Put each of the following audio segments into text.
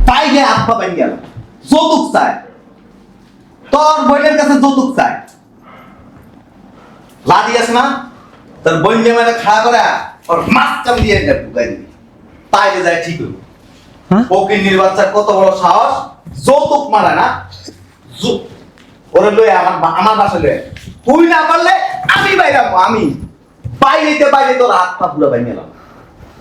পাইলে হাত পা বাইন গেল যৌতুক চায় তোর বোনের কাছে যৌতুক চায় লাদি আছে না তোর বোন যে মানে খাড়া করে ওর মাছ চাম দিয়ে ঢুকাই দিবি তাইলে যায় ঠিক হইব ওকে নির্বাচন কত বড় সাহস যৌতুক মারা না ওরে লয়ে আমার বাসা লয়ে তুই না পারলে আমি বাইরাম আমি বাইরে তোর হাত পা পুরো বাইরে এলাম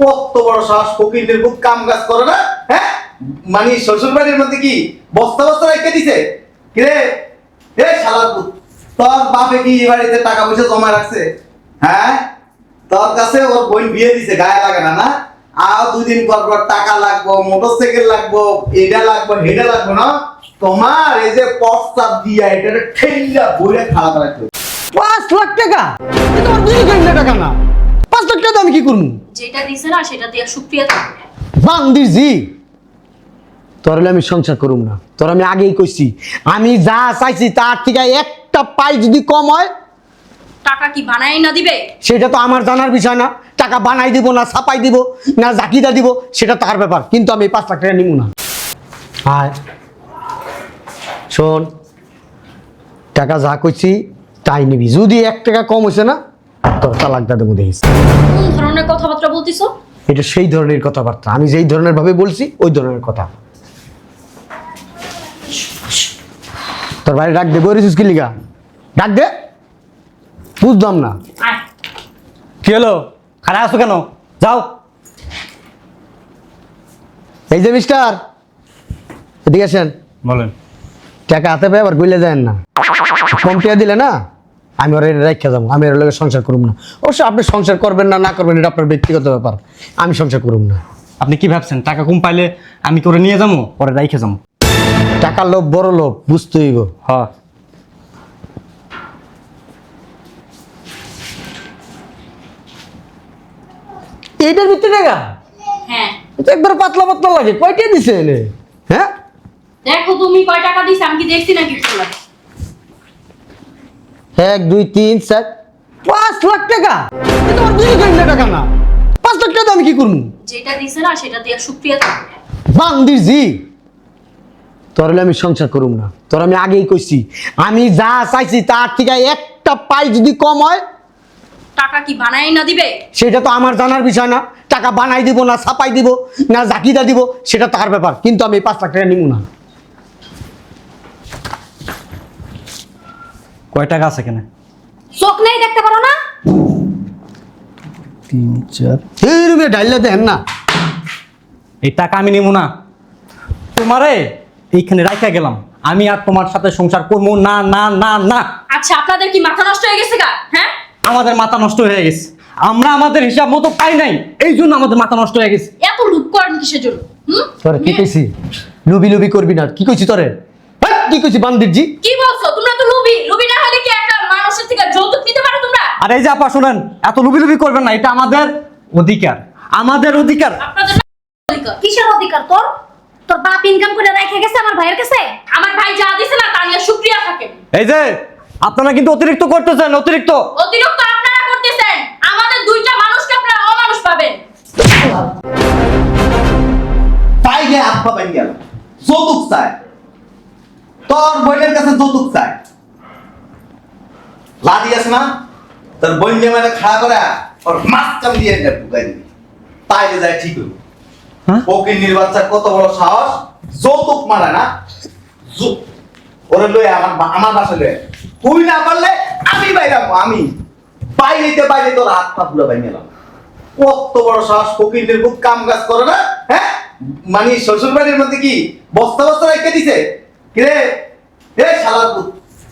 কত বড় সাহস ফকিরদের খুব কাম কাজ করে না হ্যাঁ মানে শ্বশুর বাড়ির মধ্যে কি বস্তা বস্তা রেখে দিছে কিরে এ শালার পুত তোর বাপে কি এই বাড়িতে টাকা পয়সা জমা রাখছে হ্যাঁ তোর কাছে ওর বোন বিয়ে দিছে গায়ে লাগে না না আর দুদিন পর পর টাকা লাগবো মোটরসাইকেল লাগবো এটা লাগবো হেডা লাগবো না তোমার এই যে প্রস্তাব দিয়া এটা ঠেল্লা বইরে খাওয়া দাওয়া 5 লাখ টাকা তোমার 2 কোটি টাকা না 5 লাখ টাকা আমি কি করব যেটা দিছে না সেটা দিয়া শুকরিয়া থাকবে বান্দির জি তোর আমি সংসার করুম না তোর আমি আগেই কইছি আমি যা চাইছি তার থেকে একটা পাই যদি কম হয় টাকা কি বানাই না দিবে সেটা তো আমার জানার বিষয় না টাকা বানাই দিব না ছাপাই দিব না জাকিদা দিব সেটা তার ব্যাপার কিন্তু আমি 5 লাখ টাকা নিব না আয় শোন টাকা যা কইছি তাই নিবি যদি 1 টাকা কম হইছে না তোর তালাকটা দেবো দেখিস কোন ধরনের কথাবার্তা বলতিছো এটা সেই ধরনের কথাবার্তা আমি যেই ধরনের ভাবে বলছি ওই ধরনের কথা তোর ভাই ডাক দে বরিস কি লিগা ডাক দে বুঝলাম না আয় কি হলো খারাপ আছো কেন যাও এই যে মিস্টার এদিকে আসেন বলেন টাকা হাতে পেয়ে আবার গইলে যায় না কম টাকা দিলে না আমি ওর রেখে যাবো আমি ওর লগে সংসার করব না অবশ্য আপনি সংসার করবেন না না করবেন এটা আপনার ব্যক্তিগত ব্যাপার আমি সংসার করব না আপনি কি ভাবছেন টাকা কম পাইলে আমি করে নিয়ে যাবো পরে রাইখে যাবো টাকার লোভ বড় লোভ বুঝতে হইব হ্যাঁ এইটার ভিতরে টাকা হ্যাঁ এটা একবার পাতলা পাতলা লাগে কয়টা দিছে এনে হ্যাঁ দেখো তুমি কয় টাকা দিছ আমি কি দেখছি নাকি তোলা 1 2 3 4 5 লাখ টাকা এটা তোমার 2 কোটি টাকা না 5 লাখ টাকা আমি কি করব যেটা দিছে না সেটা দিয়া শুকরিয়া থাকবে বান্দির জি তোর আমি সংসার করুম না তোর আমি আগেই কইছি আমি যা চাইছি তার থেকে একটা পাই যদি কম হয় টাকা কি বানাই না দিবে সেটা তো আমার জানার বিষয় না টাকা বানাই দিব না ছাপাই দিব না জাকিদা দিব সেটা তার ব্যাপার কিন্তু আমি 5 লাখ টাকা নিব না কয় টাকা আছে কেন চোখ নেই দেখতে পারো না 3 4 এই রুমে ডাইলা দেন না এই টাকা আমি নেবো না তোমারে এইখানে রাইখা গেলাম আমি আর তোমার সাথে সংসার করবো না না না না আচ্ছা আপনাদের কি মাথা নষ্ট হয়ে গেছে গা হ্যাঁ আমাদের মাথা নষ্ট হয়ে গেছে আমরা আমাদের হিসাব মতো পাই নাই এই জন্য আমাদের মাথা নষ্ট হয়ে গেছে এত লুপ করেন কিসের জন্য তোরে কি কইছি লুবি লুবি করবি না কি কইছি তোরে হ্যাঁ, কি কইছি বান্দির জি কি বলছো তোমরা তো লুবি লুবি না হলে কি একটা মানুষের থেকে যৌতুক নিতে পারো তোমরা আর এই যে আপা শুনেন এত লুবি লুবি করবেন না এটা আমাদের অধিকার আমাদের অধিকার আপনাদের অধিকার কিসের অধিকার তোর তোর বাপ ইনকাম করে রেখে গেছে আমার ভাইয়ের কাছে আমার ভাই যা দিছে না তা নিয়ে শুকরিয়া থাকেন এই যে আপনারা কিন্তু অতিরিক্ত করতেছেন অতিরিক্ত অতিরিক্ত আপনারা করতেছেন আমাদের দুইটা মানুষকে আপনারা অমানুষ পাবেন পাইলে হাত পা বাইন গেল যৌতুক চায় তোর বোনের কাছে যৌতুক চায় লাদি আছে না তোর বোন যে মানে খাড়া করে ওর মাছ চাম দিয়ে ঢুকাই দিবি তাইলে যায় ঠিক হইব ওকে নির্বাচন কত বড় সাহস যৌতুক মারা না ওরে লয়ে আমার বাসা লয়ে তুই না পারলে আমি বাইরাম আমি বাইরে তোর হাত পা পুরো বাইরে এলাম কত বড় সাহস ফকিরদের খুব কাম কাজ করে না হ্যাঁ মানে শ্বশুর বাড়ির মধ্যে কি বস্তা বস্তা রেখে দিছে কিরে এ শালার পুত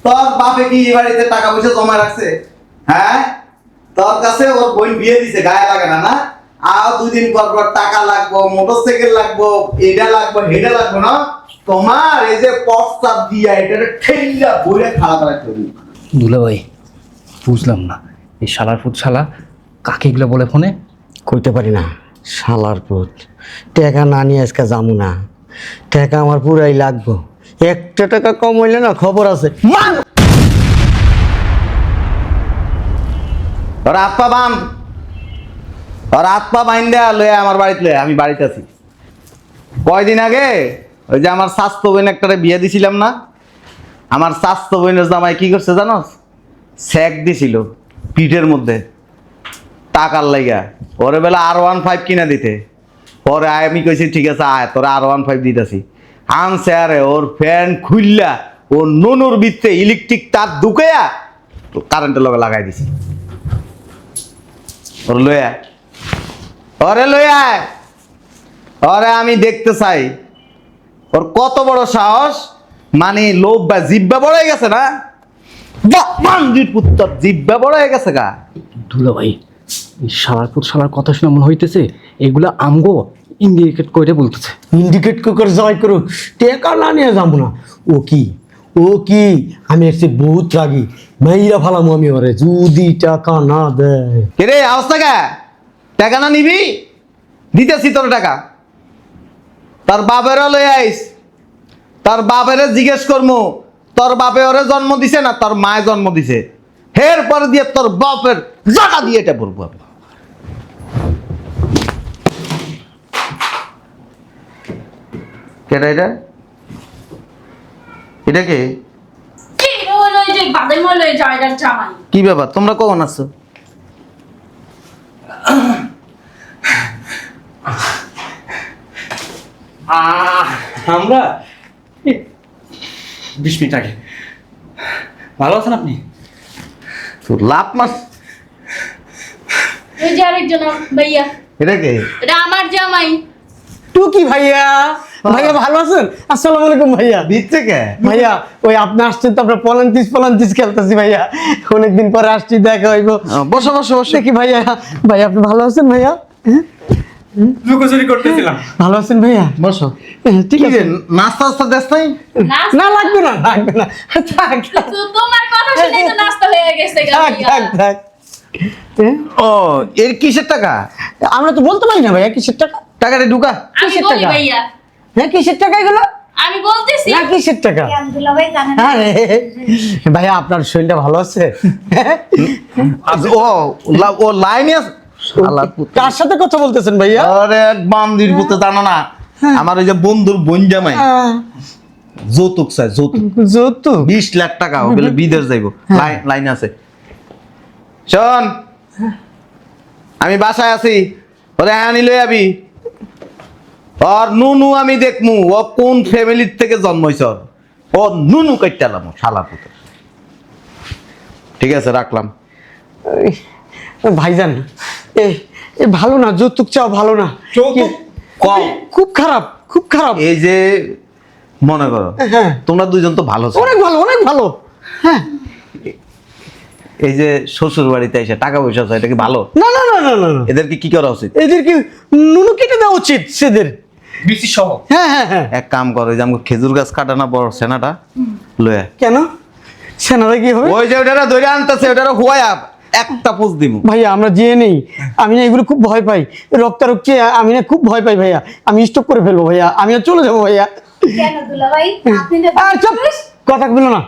তোর বাপে কি এই বাড়িতে টাকা পয়সা জমা রাখছে হ্যাঁ তোর কাছে ওর বোন বিয়ে দিছে গায়ে লাগে না না আর দুদিন পর পর টাকা লাগবো মোটরসাইকেল লাগবো এটা লাগবো হেডা লাগবো না তোমার এই যে প্রস্তাব দিয়া এটা ঠেল্লা বইরে খাওয়া দাওয়া করবি দুলা ভাই বুঝলাম না এই শালার ফুট শালা কাকে এগুলো বলে ফোনে কইতে পারি না শালার পুত টাকা না নিয়ে আজকে যাবো না টাকা আমার পুরাই লাগবো 1 টাকা কম হইলে না খবর আছে মান তোর হাত পা বান আর হাত পা বাইন্দা লয়ে আমার বাড়িতে লয়ে আমি বাড়িতে আছি। কয়দিন আগে ওই যে আমার স্বাস্থ্য বোন একটারে বিয়ে দিছিলাম না, আমার স্বাস্থ্য বোনের জামাই কি করছে জানোস? স্যাক দিছিল পিঠের মধ্যে টাকার লাইগা। ওরে বেলা R15 কিনা দিতে, পরে আমি কইছি ঠিক আছে আয় তোরা R15 দিতেছি। আনছে আরে ওর ফ্যান খুললা ওর নুনুর ভিতরে ইলেকট্রিক তার ঢুকাইয়া কারেন্টের লগে লাগাই দিছি। ওর লইয়া ওরে লইয়া ওরে আমি দেখতে চাই ওর কত বড় সাহস, মানে লোভ বা জিব্বা বড় হয়ে গেছে না, বান্দির পুত্র জিব্বা বড় হয়ে গেছে গা। দুলা ভাই শালার কথা শুনে মনে হইতেছে এগুলা আমগো ইন্ডিকেট করে বলতেছে। ইন্ডিকেট করে জয় করো, টেকা না নিয়ে যাবো না। ও কি আমি এসে বহুত রাগি, মাইরা ফালামো আমি ওরে যদি টাকা না দেয়। রে আওয়াজ টাকা টাকা না নিবি? দিতেছি তোর টাকা। তার বাপেরও লই আইস, তার বাপেরে জিজ্ঞেস করমু তোর বাপে ওরে জন্ম দিছে না তোর মায়ে জন্ম দিছে, হের পরে দিয়ে তোর বাপের জায়গা দিয়ে এটা বলবো আমি। কেটা এটা? এটা কে? কি হলো ওই যে বাদাই মলে জায়গার জামাই? কি ব্যাপার, তোমরা কখন আসছো? আমরা 20 মিনিট আগে। ভালো আছেন আপনি? তোর লাভ মাস। ওই যে আরেকজন ভাইয়া, এটা কে? এটা আমার জামাই। টুকি ভাইয়া, ভাইয়া ভালো আছেন? আসসালামু আলাইকুম ভাইয়া। দিচ্ছে কে? ভাইয়া ওই আপনি আসছেন তো আমরা পলান্তিস খেলতেছি ভাইয়া, অনেকদিন পরে আসছি, দেখা হইব। বসো বসো বসো। দেখি ভাইয়া, ভাইয়া আপনি ভালো আছেন ভাইয়া? হ্যাঁ? লুকোচুরি করতেছিলাম। ভালো আছেন ভাইয়া? বসো। ঠিক কি আছে। রে, নাস্তা টাস্তা দেস নাই? না লাগবে না, লাগবে না, থাক তো তোমার কথা শুনেই তো নাস্তা হয়ে গেছে গা থাক ভাইয়া। থাক থাক। হ্যাঁ? ও এর কিসের টাকা? আমরা তো বলতে পারি না ভাইয়া কিসের টাকা। টাকাটা ঢুকা। আমি কিসের বলি টাকা? ভাইয়া, হ্যাঁ কিসের টাকা এগুলো? আমি বলতেছি। না কিসের টাকা? দুলা ভাই জানেন না? আরে ভাইয়া আপনার শরীরটা ভালো আছে? ও লাইনে আছে। শালা পুত। কার সাথে কথা বলতেছেন ভাইয়া? আরে বান্দির পুতে জানো না, আমার ওই যে বন্ধুর বোন জামাই যৌতুক চাই, যৌতুক যৌতুক? 20 লাখ টাকা, ও বলে বিদেশ যাইব। লাইন আছে। শোন, আমি বাসায় আছি, ওরে আনি লই আবি। আর নুনু আমি দেখমু ও কোন ফ্যামিলির থেকে জন্ম হইছ, ও নুনু কাইটালাম শালা পুতে। ঠিক আছে, রাখলাম। ভাইজান এ ভালো না, যৌতুক চাও ভালো না। যৌতুক কম। খুব খারাপ, খুব খারাপ। এই যে মনে করো হ্যাঁ তোমরা দুইজন তো ভালো ছো। অনেক ভালো, অনেক ভালো। হ্যাঁ এই যে শ্বশুর বাড়িতে এসে টাকা পয়সা চায়, এটা কি ভালো? না না না না না না, এদেরকে কি করা উচিত? এদেরকে নুনু কেটে দেওয়া উচিত সেদের। বিসি সহ। হ্যাঁ হ্যাঁ হ্যাঁ। এক কাম করো, যে আমাকে খেজুর গাছ কাটা না বড় সেনাটা লয়ে, কেন সেনারা কি হবে? ওই যে ওটারা ধরে আনতেছে ওটারা হুয়ায়া একটা পোজ দিমু। ভাইয়া আমরা যেয়ে নেই, আমি না এগুলো খুব ভয় পাই, রক্তারক্তি আমি না খুব ভয় পাই ভাইয়া, আমি স্টপ করে ফেলবো ভাইয়া, আমি আর চলে যাবো ভাইয়া। কেন দুলা ভাই? আপনি না আর চুপ, কথা বলো না।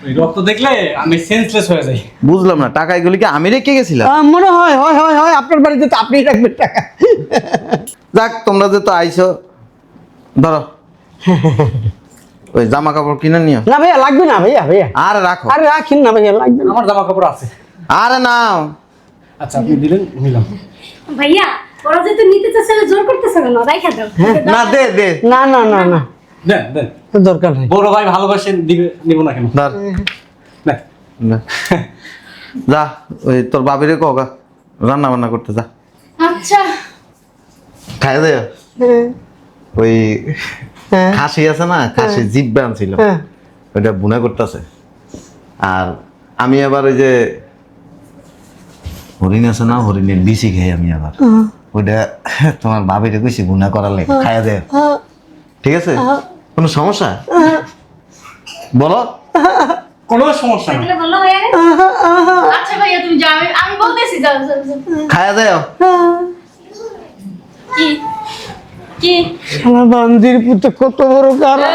ওই রক্ত দেখলে আমি সেন্সলেস হয়ে যাই। বুঝলাম না, টাকা এগুলি কি আমি রেখে গেছিলাম? মনে হয় হয় হয় হয় আপনার বাড়িতে তো আপনিই রাখবেন টাকা। যাক, তোমরা যে তো আইছো, ধরো ওই জামা কাপড় কিনে নিও। না ভাইয়া লাগবে না ভাইয়া, ভাইয়া আর রাখো। আরে রাখিন না ভাইয়া, লাগবে না। আমার জামা কাপড় আছে। আরে নাও। আচ্ছা আপনি দিলেন, নিলাম। ভাইয়া ওরা যেহেতু নিতে চাচ্ছে না, জোর করতেছে কেন? রাইখা দাও। না দে দে না না না না, দেন দেন। দরকার নেই। বড় ভাই ভালোবাসেন, দিবে নিব না কেন? ধর। দেন। না। যা ওই তোর বাবিরে কগা রান্না বান্না করতে যা, আচ্ছা খাই দে। ওই খাসি আছে না, খাসি জিব্বা আনছিল, হ্যাঁ ওইটা বুনা করতেছে। আর আমি আবার ওই যে হরিণ আছে না, হরিণের বিচি খাই আমি আবার, ওইটা তোমার বাবিরে কইছি বুনা করালে খাইয়া দে। ঠিক আছে, কোনো সমস্যা বলো? কোনো সমস্যা না। এগুলো বললো ভাইয়া রে? আচ্ছা ভাইয়া তুমি যাও, আমি বলতেছি যাও যাও যাও। খাইয়া দেও। কি কি শালা বান্দির পুতে কত বড় কারা,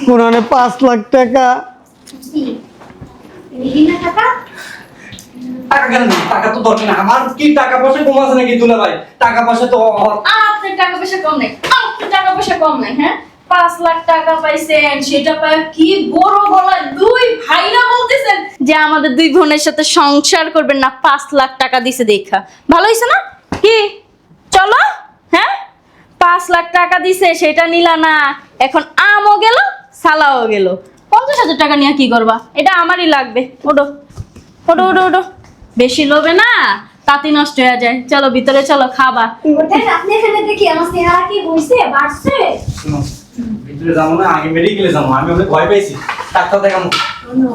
কোরআনে 5 লাখ টাকা। কি? এই না টাকা? টাকা কেন দিবি? টাকা তো দরকার নেই। আমার কি টাকা পয়সা কম আছে নাকি দুলা ভাই? টাকা পয়সা তো আপনার টাকা পয়সা কম নেই, আপনার টাকা পয়সা কম নেই, হ্যাঁ 5 লাখ টাকা পাইছেন, সেটা পায় কি বড় গলায় দুই ভাইরা বলতেছেন যে আমাদের দুই বোনের সাথে সংসার করবেন না, 5 লাখ টাকা দিছে দেখা ভালো হইছে না? কি চলো, হ্যাঁ 5 লাখ টাকা দিছে, সেটা নিলা না, এখন আমও গেল সালাও গেল, 50,000 টাকা নিয়ে কি করবা? এটা আমারই লাগবে। ওডো ওডো ওডো ওডো, বেশি লোভে না তাঁতি নষ্ট হয়ে যায়। চলো ভিতরে চলো, খাবা। আপনি এখানে দেখি আমার চেহারা কি হইছে বাড়ছে শুনো, ভিতরে যাবো না, আগে মেডিকেলে যাবো। আমি অনেক ভয় পেয়েছি, ডাক্তার দেখাবো। শোনো